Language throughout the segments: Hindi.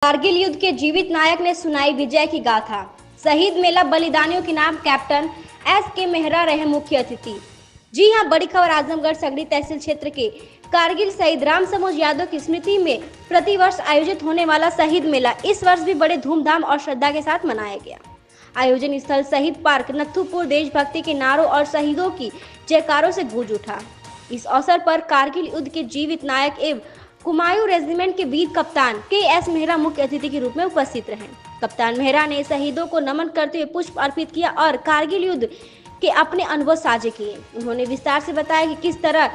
कारगिल युद्ध के जीवित नायक ने सुनाई विजय की गाथा। शहीद मेला बलिदानियों के नाम कैप्टन एस.के. मेहरा रहे मुख्य अतिथि। जी हां, बड़ी खबर आजमगढ़ सगड़ी तहसील क्षेत्र के कारगिल शहीद राम समोज यादव की स्मृति में प्रतिवर्ष आयोजित होने वाला शहीद मेला इस वर्ष भी बड़े धूमधाम और श्रद्धा के साथ मनाया गया। आयोजन स्थल शहीद पार्क नथुपुर देशभक्ति के नारों और शहीदों की जयकारों से गूंज उठा। इस अवसर पर कारगिल युद्ध के जीवित नायक एवं कुमायूं रेजिमेंट के वीर कप्तान के.एस. मेहरा मुख्य अतिथि के रूप में उपस्थित रहे। कप्तान मेहरा ने शहीदों को नमन करते हुए पुष्प अर्पित किया और कारगिल युद्ध के अपने अनुभव साझे किए। उन्होंने विस्तार से बताया कि किस तरह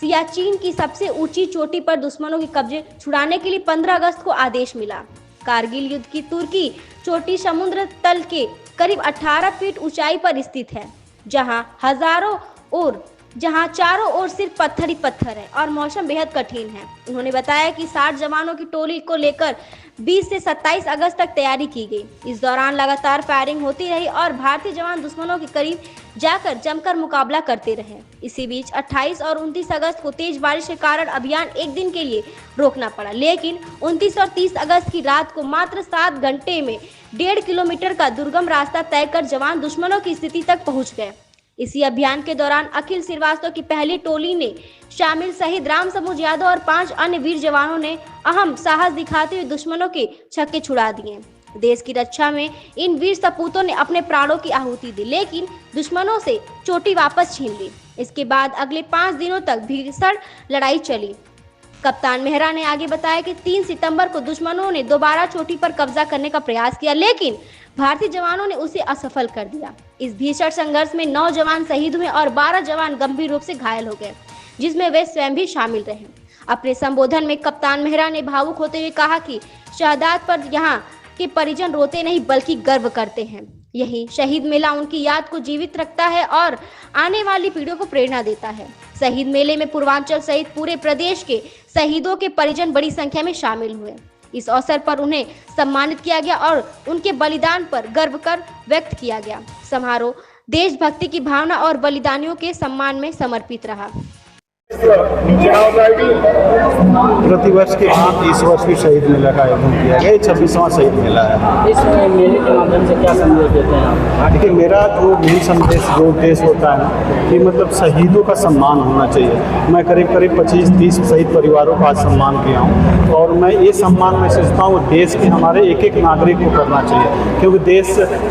सियाचिन की सबसे ऊंची चोटी पर दुश्मनों के कब्जे छुड़ाने के लिए 15 अगस्त को आदेश मिला। कारगिल युद्ध की तुर्की चोटी समुद्र तल के करीब 18 फीट ऊंचाई पर स्थित है, जहां चारों ओर सिर्फ पत्थर ही पत्थर है और मौसम बेहद कठिन है। उन्होंने बताया कि 60 जवानों की टोली को लेकर 20 से 27 अगस्त तक तैयारी की गई। इस दौरान लगातार फायरिंग होती रही और भारतीय जवान दुश्मनों के करीब जाकर जमकर मुकाबला करते रहे। इसी बीच 28 और 29 अगस्त को तेज बारिश के कारण अभियान एक दिन के लिए रोकना पड़ा, लेकिन 29 और 30 अगस्त की रात को मात्र 7 घंटे में 1.5 किलोमीटर का दुर्गम रास्ता तय कर जवान दुश्मनों की स्थिति तक पहुंच गए। इसी अभियान के दौरान अखिल श्रीवास्तव की पहली टोली ने शामिल शहीद राम समोज यादव और 5 अन्य वीर जवानों ने अहम साहस दिखाते हुए दुश्मनों के छक्के छुड़ा दिए। देश की रक्षा में इन वीर सपूतों ने अपने प्राणों की आहुति दी, लेकिन दुश्मनों से चोटी वापस छीन ली। इसके बाद अगले 5 दिनों तक भीषण लड़ाई चली। कप्तान मेहरा ने आगे बताया कि 3 सितंबर को दुश्मनों ने दोबारा चोटी पर कब्जा करने का प्रयास किया, लेकिन भारतीय जवानों ने उसे असफल कर दिया। इस भीषण संघर्ष में 9 जवान शहीद हुए और 12 जवान गंभीर रूप से घायल हो गए, जिसमें वे स्वयं भी शामिल रहे। अपने संबोधन में कप्तान मेहरा ने भावुक होते हुए कहा कि शहादत पर यहाँ के परिजन रोते नहीं बल्कि गर्व करते हैं। यही शहीद मेला उनकी याद को जीवित रखता है और आने वाली पीढ़ियों को प्रेरणा देता है। शहीद मेले में पूर्वांचल सहित पूरे प्रदेश के शहीदों के परिजन बड़ी संख्या में शामिल हुए। इस अवसर पर उन्हें सम्मानित किया गया और उनके बलिदान पर गर्व कर व्यक्त किया गया। समारोह देशभक्ति की भावना और बलिदानियों के सम्मान में समर्पित रहा। प्रतिवर्ष के बाद इस वर्ष भी शहीद मेला का आयोजन किया गया। 26वां शहीद मेला है। इस मेले के माध्यम से क्या संदेश देते हैं आप? देखिए, मेरा जो मूल संदेश जो उद्देश्य होता है कि मतलब शहीदों का सम्मान होना चाहिए। मैं करीब 25-30 शहीद परिवारों का सम्मान किया हूँ और मैं ये सम्मान मैं सोचता हूँ देश के हमारे एक नागरिक को करना चाहिए, क्योंकि देश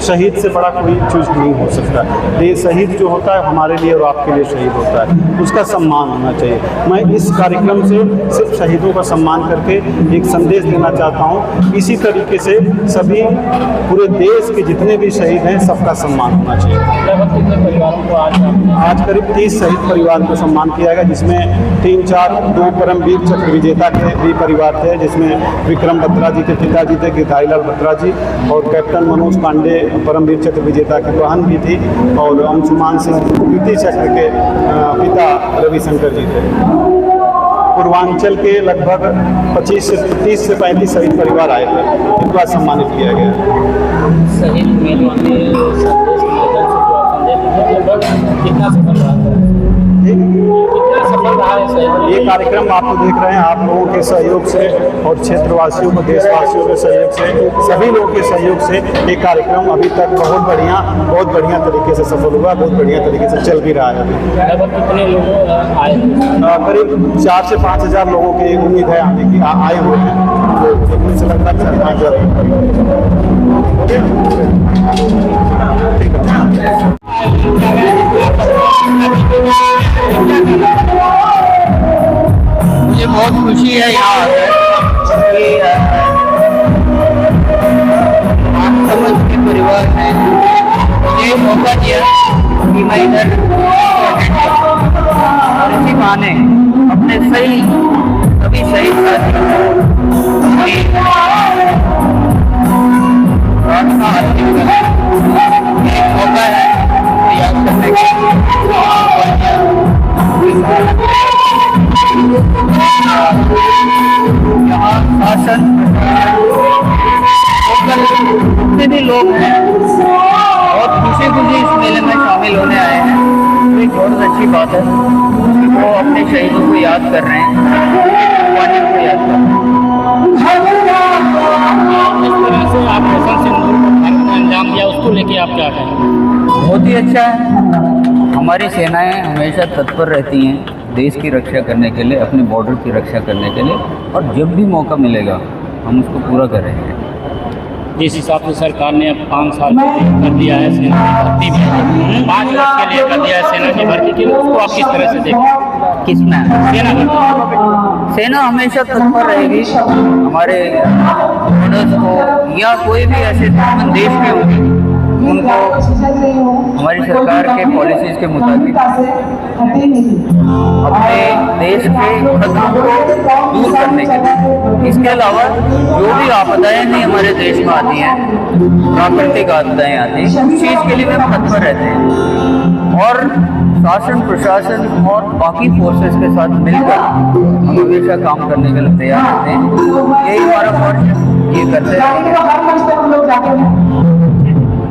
शहीद से बड़ा कोई चीज़ नहीं हो सकता। देश शहीद जो होता है हमारे लिए और आपके लिए शहीद होता है, उसका सम्मान होना चाहिए। मैं इस कार्यक्रम से सिर्फ शहीदों का सम्मान करके एक संदेश देना चाहता हूँ। इसी तरीके से सभी पूरे देश के जितने भी शहीद हैं सबका सम्मान होना चाहिए। लगभग कितने परिवारों को आज करीब 30 शहीद परिवार को सम्मान किया गया, जिसमें 2 परमवीर चक्र विजेता के भी परिवार थे, जिसमें विक्रम बत्रा जी के पिताजी थे गिरधारीलाल बत्रा जी और कैप्टन मनोज पांडे परमवीर चक्र विजेता की बहन भी थी और अंशुमान सिंह कीर्ति चक्र के पिता रविशंकर जी थे। पूर्वांचल के लगभग 25 से 30 से 35 शहीद परिवार आए थे, इनको आज सम्मानित किया गया। शहीद मेले में कितना सफल रहा है? ये कार्यक्रम आप तो देख रहे हैं, आप लोगों के सहयोग से और क्षेत्रवासियों को देशवासियों के सहयोग से सभी लोगों के सहयोग से ये कार्यक्रम अभी तक बहुत बढ़िया तरीके से सफल हुआ, बहुत बढ़िया तरीके से चल भी रहा है। लगभग कितने लोग आए? करीब 4 से 5 हज़ार लोगों की उम्मीद है आने की, आए हुए हैं। तो लगभग 4-5 हज़ार। मुझे बहुत खुशी है यहाँ समझ के परिवार ने मुझे मौका दिया कि मैं इधर और इसी बहाने अपने सभी शहीद साथियों मौका है याद करने का। यहाँ शासन जितने भी लोग हैं बहुत खुशी इस मेले में शामिल होने आए हैं, तो एक बहुत अच्छी बात है कि वो अपने शहीदों को याद कर रहे हैं, को याद कर रहे हैं। ऑपरेशन सिंदूर को भारत ने अंजाम दिया, उसको लेके आप क्या कहेंगे? बहुत ही अच्छा है। हमारी सेनाएं हमेशा तत्पर रहती हैं देश की रक्षा करने के लिए, अपने बॉर्डर की रक्षा करने के लिए, और जब भी मौका मिलेगा हम उसको पूरा करेंगे। जिस हिसाब से सरकार ने अब 5 साल कर दिया है सेना की भर्ती भी, 5 वर्ष के लिए कर दिया है सेना की भर्ती के लिए, उसको आप किस तरह से देखते? किसमें? सेना भर्ती। सेना हमेशा तत्पर रहेगी हमारे बॉर्डर्स को, या कोई भी ऐसे दुश्मन देश के होंगे उनको हमारी सरकार के पॉलिसीज़ के मुताबिक अपने देश के खतरों को दूर करने के लिए। इसके अलावा जो भी आपदाएं भी हमारे देश में आती हैं, प्राकृतिक आपदाएं आती हैं, उस चीज़ के लिए भी हम तत्पर रहते हैं, और शासन प्रशासन और बाकी फोर्सेस के साथ मिलकर हम हमेशा काम करने के लिए तैयार रहते हैं। यही हमारा फर्ज है, ये करते हैं।